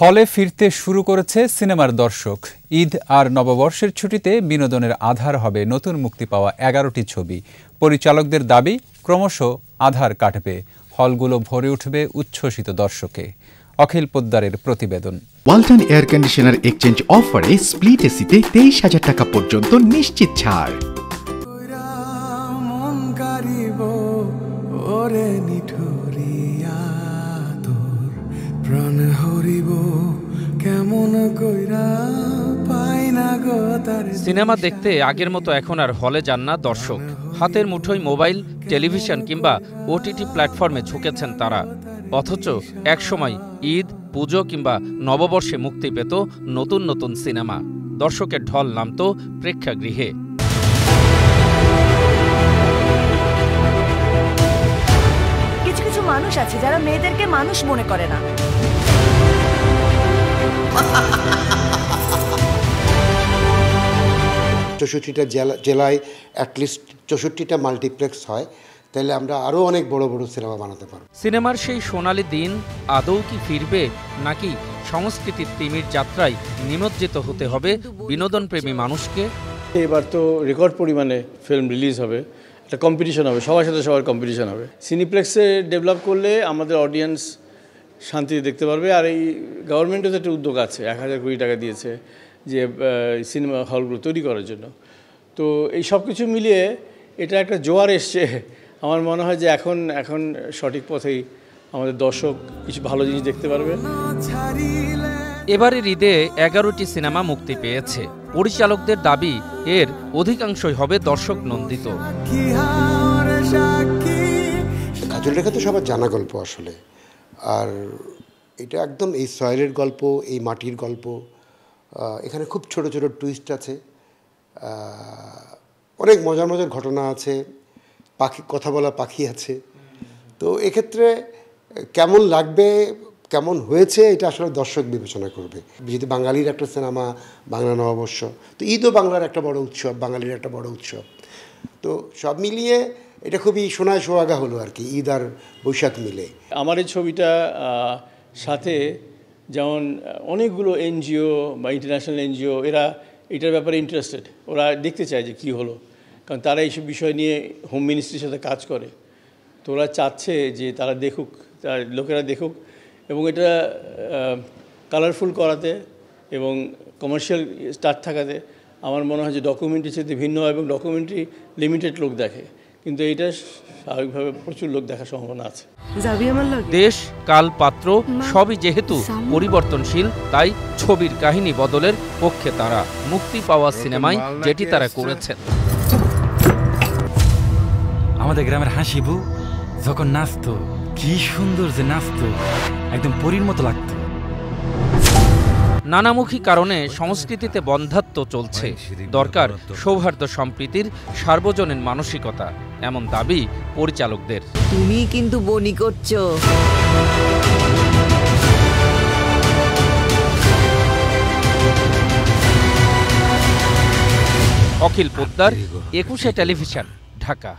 হলে ফিরতে শুরু করেছে সিনেমার দর্শক। ঈদ আর নববর্ষের ছুটিতে বিনোদনের আধার হবে নতুন মুক্তি পাওয়া 11টি ছবি। পরিচালকদের দাবি, ক্রমশ আধার কাটবে, হলগুলো ভরে উঠবে উচ্ছ্বসিত দর্শকে। অখিল পোদ্দারের প্রতিবেদন। ওয়ালটন এয়ার কন্ডিশনার এক্সচেঞ্জ অফারে স্প্লিট এসিতে 23,000 টাকা পর্যন্ত নিশ্চিত ছাড়। সিনেমা দেখতে আগের মতো এখন আর হলে যান না দর্শক। হাতের মুঠোয় মোবাইল, টেলিভিশন কিংবা ওটিটি প্ল্যাটফর্মে ঝুঁকেছেন তারা। অথচ একসময় ঈদ, পুজো কিংবা নববর্ষে মুক্তি পেত নতুন নতুন সিনেমা। দর্শকের ঢল নামত প্রেক্ষাগৃহে। কিছু কিছু মানুষ আছে যারা মেয়েদেরকে মানুষ মনে করে না। 64টা জেলায় অ্যাটলিস্ট 64টা মাল্টিপ্লেক্স হয়, তাহলে আমরা আরও অনেক বড় বড় সিনেমা বানাতে পারব। সিনেমার সেই সোনালি দিন আদৌ কি ফিরবে, নাকি সংস্কৃতির তিমির যাত্রায় নিমজ্জিত হতে হবে বিনোদনপ্রেমী মানুষকে? এবার তো রেকর্ড পরিমাণে ফিল্ম রিলিজ হবে, একটা কম্পিটিশন হবে, সবার সাথে সবার কম্পিটিশন হবে। সিনিপ্লেক্সে ডেভেলপ করলে আমাদের অডিয়েন্স শান্তিতে দেখতে পারবে। আর এই গভর্নমেন্টও তো একটা উদ্যোগ আছে, 1000 কোটি টাকা দিয়েছে যে সিনেমা হলগুলো তৈরি করার জন্য। তো এই সব কিছু মিলিয়ে এটা একটা জোয়ার এসছে। আমার মনে হয় যে এখন সঠিক পথেই আমাদের দর্শক কিছু ভালো জিনিস দেখতে পারবে। এবারের ঈদে 11টি সিনেমা মুক্তি পেয়েছে। পরিচালকদের দাবি, এর অধিকাংশই হবে দর্শক নন্দিত। কাজল রেখা তো সবার জানা গল্প আসলে, আর এটা একদম এই সয়েলের গল্প, এই মাটির গল্প। এখানে খুব ছোট ছোট টুইস্ট আছে, অনেক মজার মজার ঘটনা আছে, কথা বলা পাখি আছে। তো এক্ষেত্রে কেমন লাগবে, কেমন হয়েছে, এটা আসলে দর্শক বিবেচনা করবে। যেহেতু বাঙালির একটা সিনেমা, বাংলা নববর্ষ, তো ঈদও বাংলার একটা বড় উৎসব, বাঙালির একটা বড় উৎসব। তো সব মিলিয়ে এটা খুবই সোনায় সোহাগা হলো আর কি, ঈদ আর বৈশাখ মিলে। আমার এই ছবিটা সাথে যেমন অনেকগুলো এনজিও বা ইন্টারন্যাশনাল এনজিও, এরা এটার ব্যাপারে ইন্টারেস্টেড। ওরা দেখতে চায় যে কী হলো, কারণ তারা এইসব বিষয় নিয়ে হোম মিনিস্ট্রির সাথে কাজ করে। তো ওরা চাচ্ছে যে তারা দেখুক, লোকেরা দেখুক, এবং এটা কালারফুল করাতে এবং কমার্শিয়াল স্টার্ট থাকাতে আমার মনে হয় যে ডকুমেন্টারি চেয়ে ভিন্ন হয়, এবং ডকুমেন্টারি লিমিটেড লোক দেখে, কিন্তু এইটা স্বাভাবিকভাবে প্রচুর লোক দেখার সম্ভাবনা আছে। দেশ, কাল, পাত্র সবই যেহেতু পরিবর্তনশীল, তাই ছবির কাহিনী বদলের পক্ষে তারা। মুক্তি পাওয়া সিনেমায় যেটি তারা করেছেন। আমাদের গ্রামের হাসিবু যখন নাচতো, কি সুন্দর যে নাচতো, একদম পরীর মতো লাগতো। নানামুখী কারণে সংস্কৃতিতে বন্ধ্যাত্ব চলছে। দরকার সৌহার্দ্য সম্প্রীতির সার্বজনীন মানসিকতা, এমন দাবি পরিচালকদের। তুমি কিন্তু বনি করছো। অখিল পোদ্দার, 21 টেলিভিশন, ঢাকা।